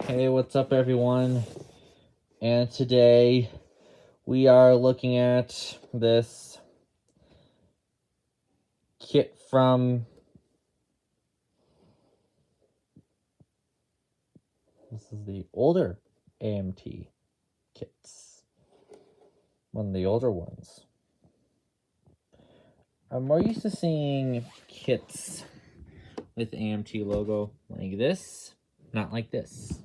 Hey, what's up everyone? And today we are looking at this kit from this is the older AMT kits. One of the older ones. I'm more used to seeing kits with AMT logo like this, not like this.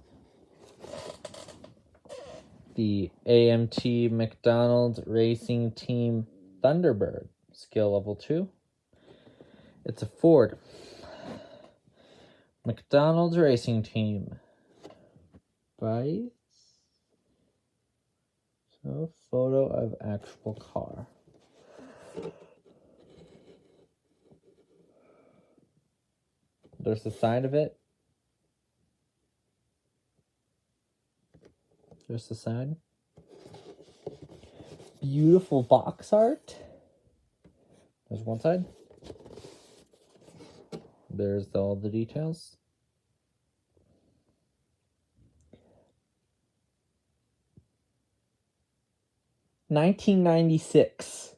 The AMT McDonald's Racing Team Thunderbird, skill level 2. It's a Ford McDonald's Racing Team. Right? So, photo of actual car. There's the side of it. There's the side. Beautiful box art. There's one side. There's all the details. $1996.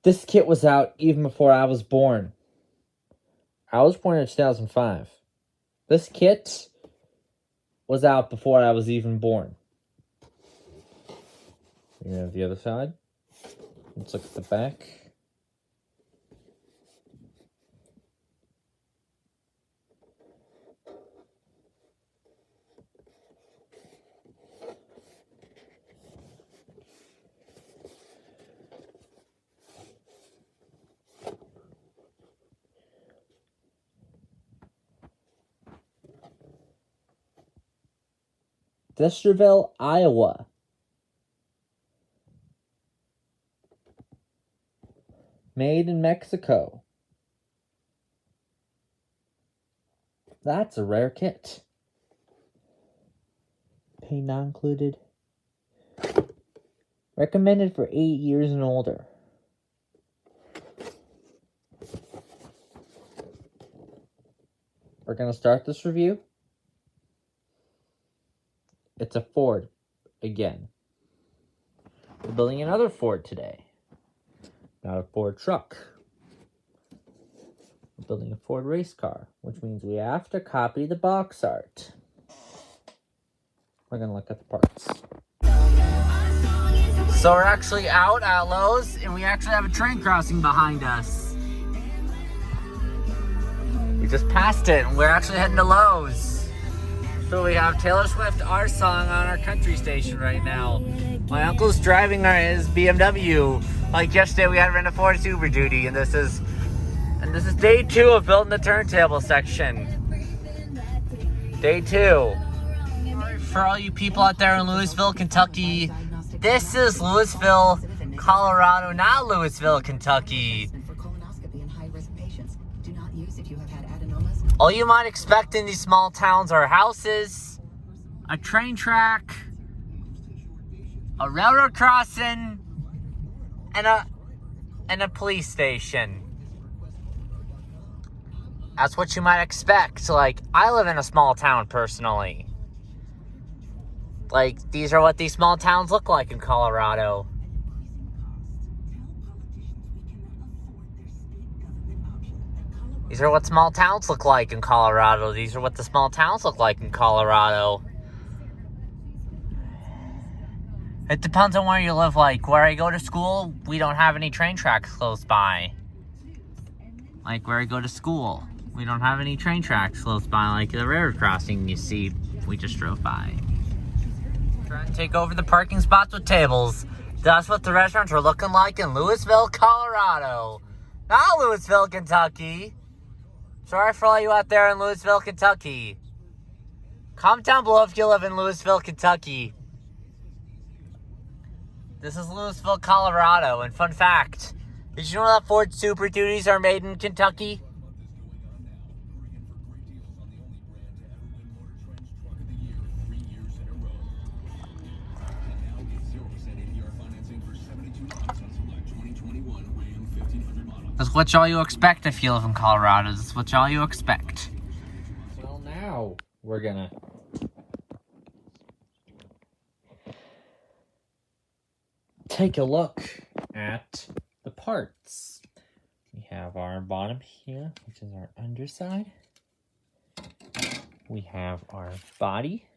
This kit was out even before I was born. I was born in 2005. This kit was out before I was even born. You have the other side. Let's look at the back. Desterville, Iowa. Made in Mexico. That's a rare kit. Pay not included. Recommended for 8 years and older. We're going to start this review. It's a Ford again. We're building another Ford today. Not a Ford truck. We're building a Ford race car, which means we have to copy the box art. We're going to look at the parts. So we're actually out at Lowe's, and we actually have a train crossing behind us. We just passed it, and we're actually heading to Lowe's. So we have Taylor Swift, our song, on our country station right now. My uncle's driving his BMW. Like yesterday, we had to rent a Ford Super Duty, and this is day 2 of building the turntable section. Day 2. For all you people out there in Louisville, Kentucky, this is Louisville, Colorado, not Louisville, Kentucky. All you might expect in these small towns are houses, a train track, a railroad crossing, and a police station. That's what you might expect. Like, I live in a small town personally. Like, these are what these small towns look like in Colorado. These are what small towns look like in Colorado. These are what the small towns look like in Colorado. It depends on where you live. Like, where I go to school, we don't have any train tracks close by. Like, where I go to school, we don't have any train tracks close by. Like the railroad crossing you see, we just drove by. Trying to take over the parking spots with tables. That's what the restaurants are looking like in Louisville, Colorado. Not Louisville, Kentucky. Sorry for all you out there in Louisville, Kentucky. Comment down below if you live in Louisville, Kentucky. This is Louisville, Colorado. And fun fact, did you know that Ford Super Duties are made in Kentucky? That's what y'all you expect if you live in Colorado. That's what y'all you expect. Well, now we're we're gonna take a look at the parts. We have our bottom here, which is our underside. We have our body,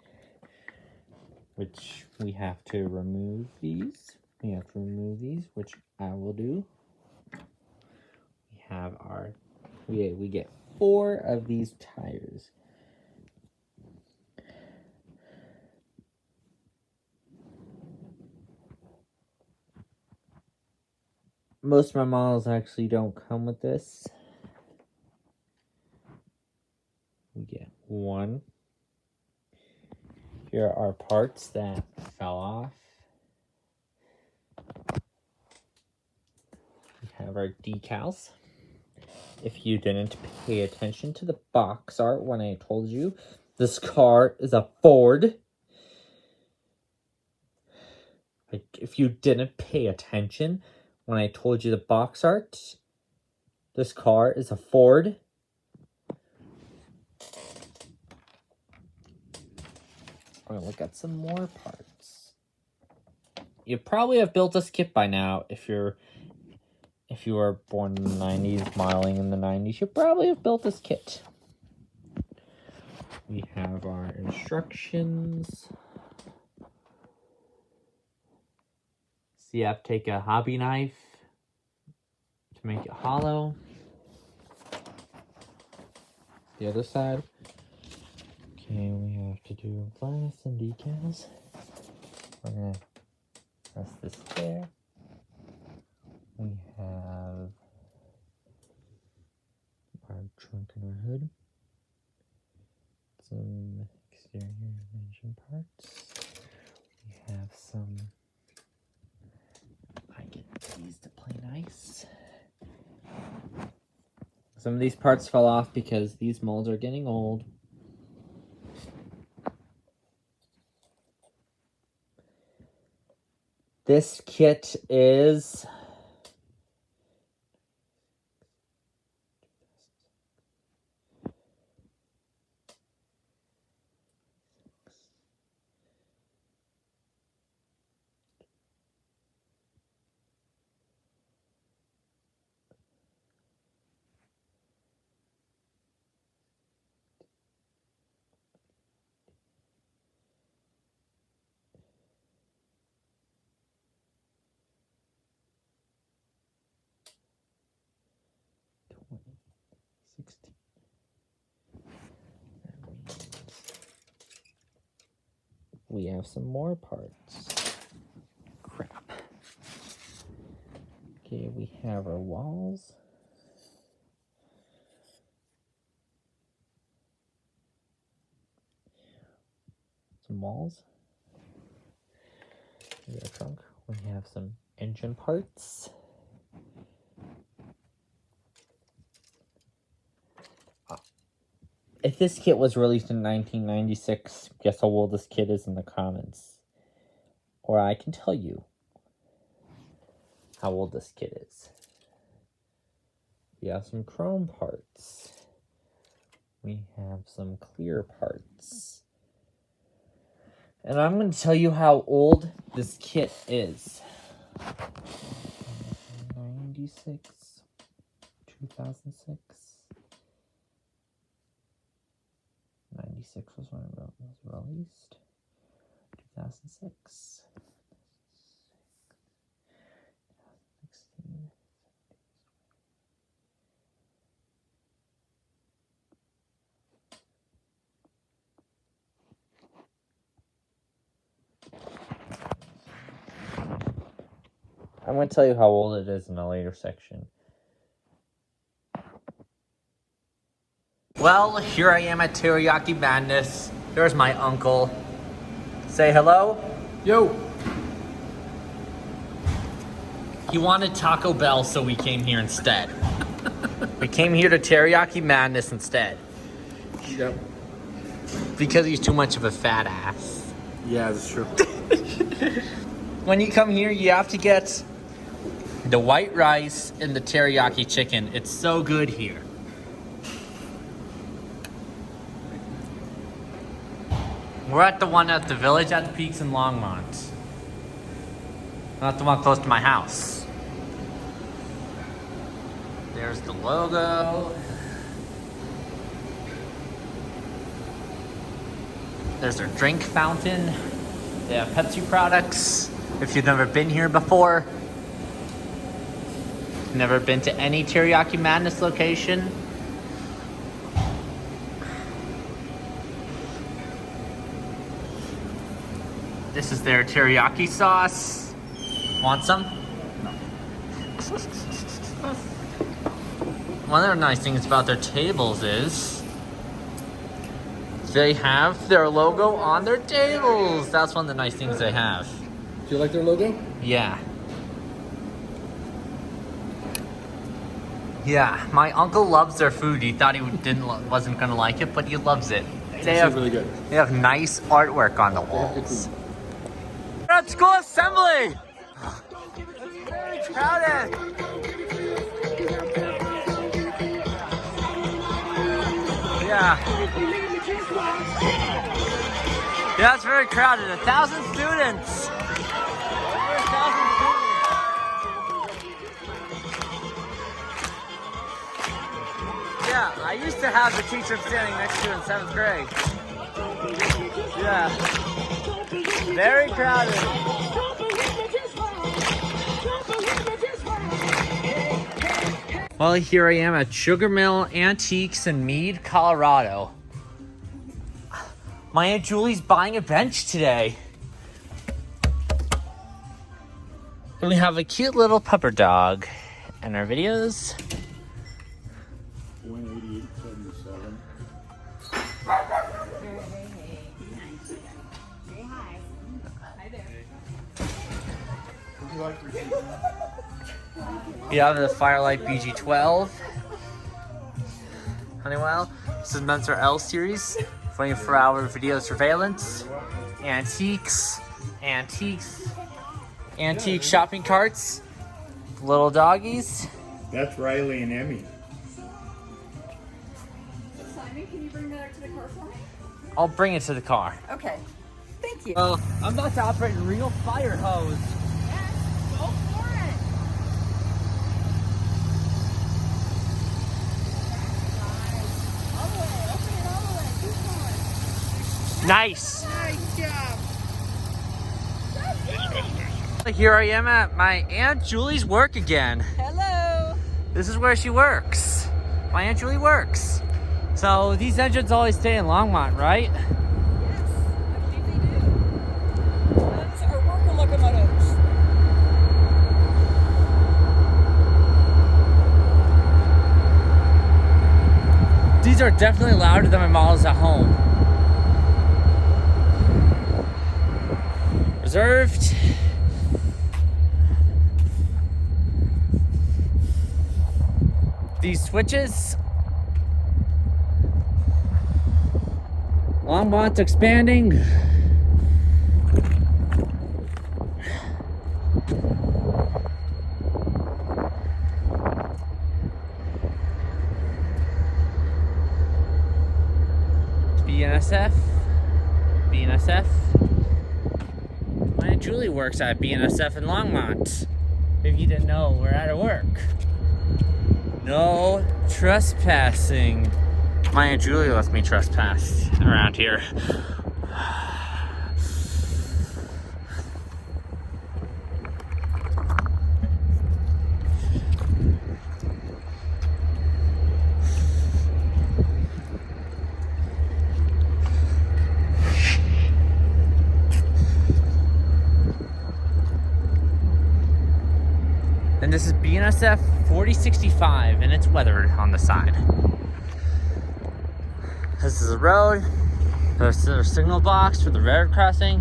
which we have to remove these. We have to remove these, which I will do. We have our, we get 4 of these tires. Most of my models actually don't come with this. We get 1. Here are parts that fell off. We have our decals. If you didn't pay attention to the box art when I told you this car is a Ford. If you didn't pay attention when I told you the box art, this car is a Ford. We're gonna look at some more parts. You probably have built this kit by now. If you were born in the 90s, modeling in the 90s, you probably have built this kit. We have our instructions. So you have to take a hobby knife to make it hollow. The other side. Okay, we have to do glass and decals. We're gonna press this there. We have our trunk and our hood. Some exterior engine parts. We have some, I get these to play nice. Some of these parts fell off because these molds are getting old. This kit is we have some more parts. Crap. Okay, we have our walls. Some walls. We got a trunk. We have some engine parts. If this kit was released in 1996, guess how old this kit is in the comments. Or I can tell you how old this kit is. We have some chrome parts. We have some clear parts. And I'm going to tell you how old this kit is. 96, 2006. 96 was when it was released. 2006. 2016. I'm going to tell you how old it is in a later section. Well, here I am at Teriyaki Madness. There's my uncle. Say hello. Yo. He wanted Taco Bell, so we came here instead. We came here to Teriyaki Madness instead. Yep. Because he's too much of a fat ass. Yeah, that's true. When you come here, you have to get the white rice and the teriyaki chicken. It's so good here. We're at the one at the Village at the Peaks in Longmont. Not the one close to my house. There's the logo. There's their drink fountain. They have Pepsi products. If you've never been here before, never been to any Teriyaki Madness location, this is their teriyaki sauce. Want some? No. One of the nice things about their tables is they have their logo on their tables. That's one of the nice things they have. Do you like their logo? Yeah. Yeah, my uncle loves their food. He thought he wasn't gonna like it, but he loves it. They have really good. They have nice artwork on the walls. We're at school assembly. It's very crowded. Yeah. Yeah, it's very crowded. 1,000 students. Over 1,000 students. Yeah, I used to have the teacher I'm standing next to in 7th grade. Yeah. Very crowded. Well, here I am at Sugar Mill Antiques in Meade, Colorado. My Aunt Julie's buying a bench today. And we have a cute little pupper dog in our videos. 188.77. We have the Firelight BG12. Honeywell. This is Mentor L series. 24-hour video surveillance. Antiques. Antique shopping carts. Little doggies. That's Riley and Emmy. Simon, can you bring that up to the car for me? I'll bring it to the car. Okay. Thank you. Well, I'm about to operate a real fire hose. Yes, go for it. All the way. Open it all the way. Keep going. Nice. Nice job. Here I am at my Aunt Julie's work again. Hello. This is where she works. My Aunt Julie works. So these engines always stay in Longmont, right? Yes, I believe they do. That's our worker locomotives. These are definitely louder than my models at home. Reserved. These switches. Longmont's expanding. BNSF. My Aunt Julie works at BNSF in Longmont. If you didn't know, we're at her work. No trespassing. My Aunt Julie lets me trespass around here. And this is BNSF 4065 and it's weathered on the side. This is the road. There's the signal box for the railroad crossing.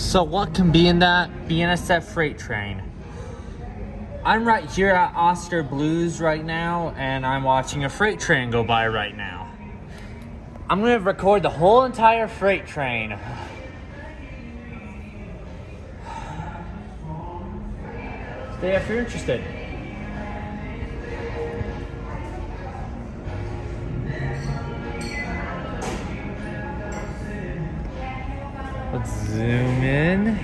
So what can be in that BNSF freight train? I'm right here at Oster Blues right now, and I'm watching a freight train go by right now. I'm gonna record the whole entire freight train. Stay if you're interested. Let's zoom in.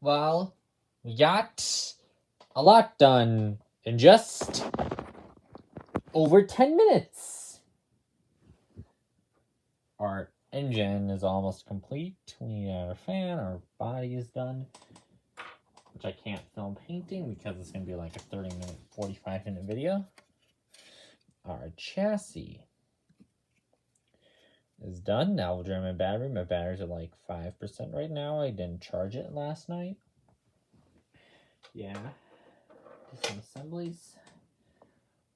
Well, we got a lot done in just over 10 minutes. Our engine is almost complete. We have a fan, our body is done, which I can't film painting because it's going to be like a 30-minute, 45-minute video. Our chassis is done. Now we'll drain my battery. My batteries are like 5% right now. I didn't charge it last night. Yeah. Do some assemblies.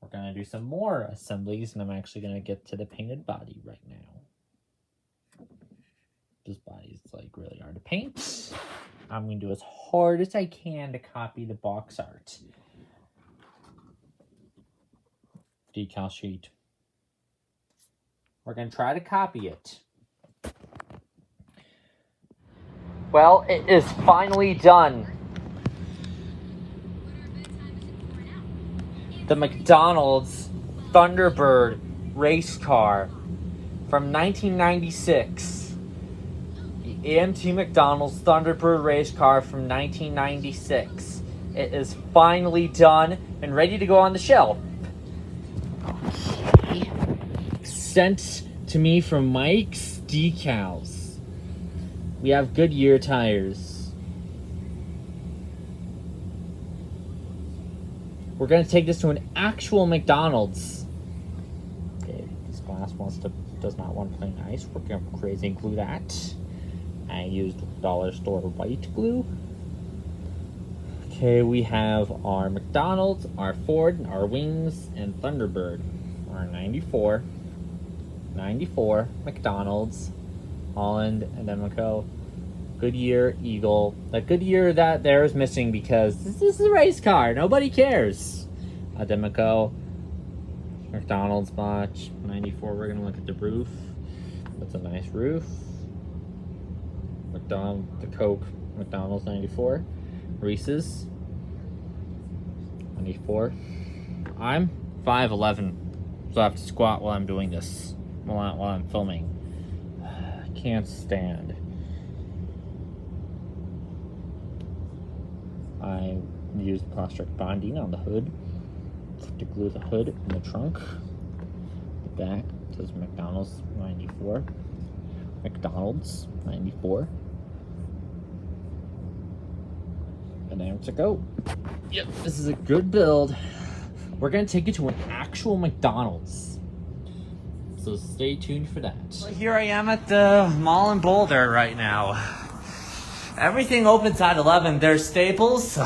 We're going to do some more assemblies, and I'm actually going to get to the painted body right now. This body is like really hard to paint. I'm going to do as hard as I can to copy the box art. Decal sheet. We're going to try to copy it. Well, it is finally done. The McDonald's Thunderbird race car from 1996. The AMT McDonald's Thunderbird race car from 1996. It is finally done and ready to go on the shelf. Okay. Sent to me from Mike's Decals. We have Goodyear tires. We're going to take this to an actual McDonald's. Okay, this glass does not want to play nice. We're going to crazy glue that. I used dollar store white glue. Okay, we have our McDonald's, our Ford, our Wings, and Thunderbird. Our 94 McDonald's, Holland, and then we'll go Goodyear, Eagle. That Goodyear that there is missing because this is a race car. Nobody cares. Demico, McDonald's botch, 94. We're going to look at the roof. That's a nice roof. The Coke, McDonald's 94. Reese's, 94. I'm 5'11", so I have to squat while I'm doing this, while I'm filming. I can't stand. I used plastic bonding on the hood to glue the hood in the trunk. The back says McDonald's 94. McDonald's 94. And there to go. Yep, this is a good build. We're gonna take it to an actual McDonald's. So stay tuned for that. Well, here I am at the mall in Boulder right now. Everything opens at 11. There's Staples.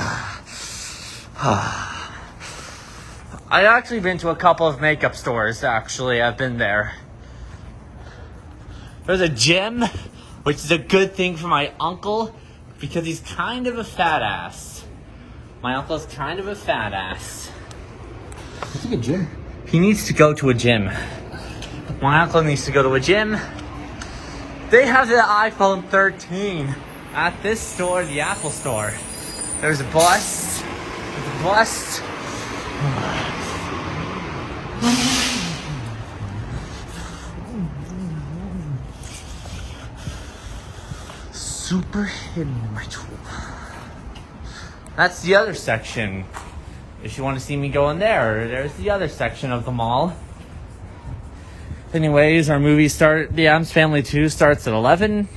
I've actually been to a couple of makeup stores, actually. I've been there. There's a gym, which is a good thing for my uncle, because he's kind of a fat ass. My uncle's kind of a fat ass. It's like a gym. He needs to go to a gym. My uncle needs to go to a gym. They have the iPhone 13 at this store, the Apple store. There's a bus. There's a bus. Super hidden, my tool. That's the other section. If you want to see me go in there, there's the other section of the mall. Anyways, our movie The Addams Family 2 starts at 11.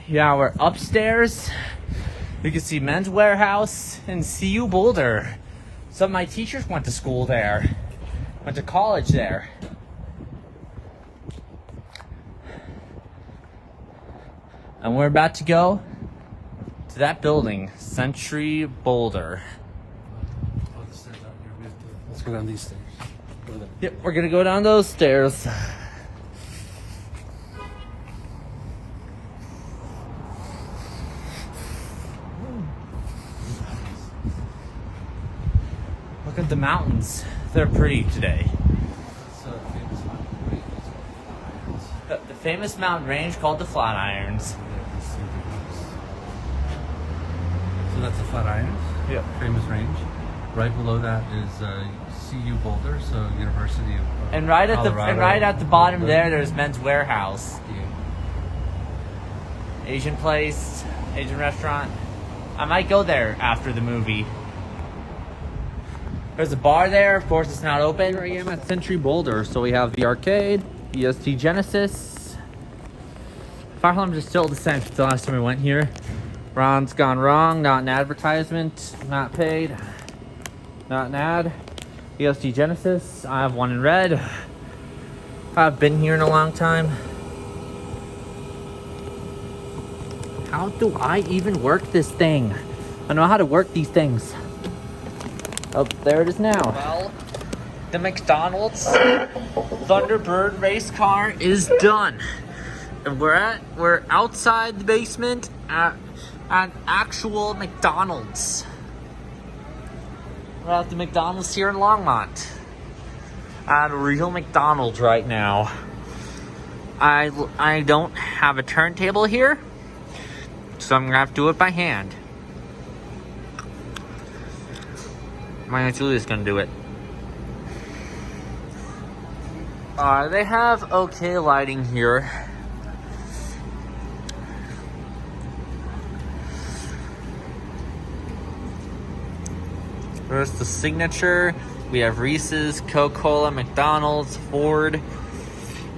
Yeah, we're upstairs. You can see Men's Warehouse and CU Boulder. Some of my teachers went to school there. Went to college there. And we're about to go to that building, Century Boulder. Let's go down these stairs. Yep, we're gonna go down those stairs. Look at the mountains. They're pretty today. The famous mountain range called the Flatirons. So that's the Flatirons, Yep. famous range. Right below that is CU Boulder, so University of And right at Colorado, the bottom Boulder. there's Men's Warehouse. Yeah. Asian place, Asian restaurant. I might go there after the movie. There's a bar there. Of course, it's not open. Here I am at Century Boulder. So we have the arcade, EST Genesis. Fire alarms are still the same since the last time we went here. Ron's Gone Wrong, not an advertisement, not paid, not an ad. EST Genesis, I have one in red. I've been here in a long time. How do I even work this thing? I know how to work these things. Oh, there it is now. Well, the McDonald's Thunderbird race car is done. And we're outside the basement at an actual McDonald's. We're at the McDonald's here in Longmont. At a real McDonald's right now. I don't have a turntable here, so I'm gonna have to do it by hand. My Aunt Julia's gonna do it. They have okay lighting here. There's the signature. We have Reese's, Coca-Cola, McDonald's, Ford,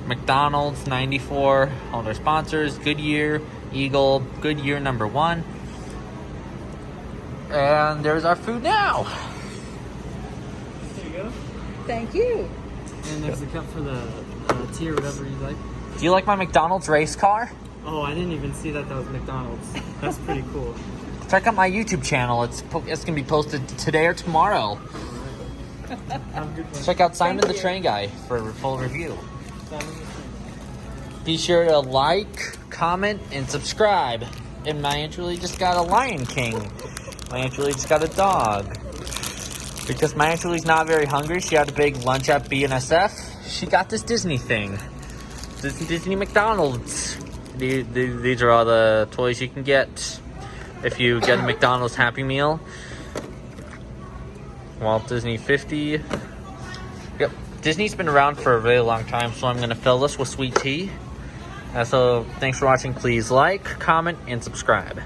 McDonald's, 94, all their sponsors, Goodyear, Eagle, Goodyear #1. And there's our food now. There you go. Thank you. And there's a cup for the tea or whatever you like. Do you like my McDonald's race car? Oh, I didn't even see that was McDonald's. That's pretty cool. Check out my YouTube channel. It's gonna be posted today or tomorrow. Have a good one. Check out Simon Thank the you. Train Guy for a full review. Be sure to like, comment, and subscribe. And my Aunt Julie just got a Lion King. My Aunt Julie just got a dog. Because my Aunt Julie's not very hungry, she had a big lunch at BNSF. She got this Disney thing. Disney McDonald's. These are all the toys you can get if you get a McDonald's Happy Meal. Walt Disney 50. Yep, Disney's been around for a really long time, so I'm gonna fill this with sweet tea. So thanks for watching. Please like, comment, and subscribe.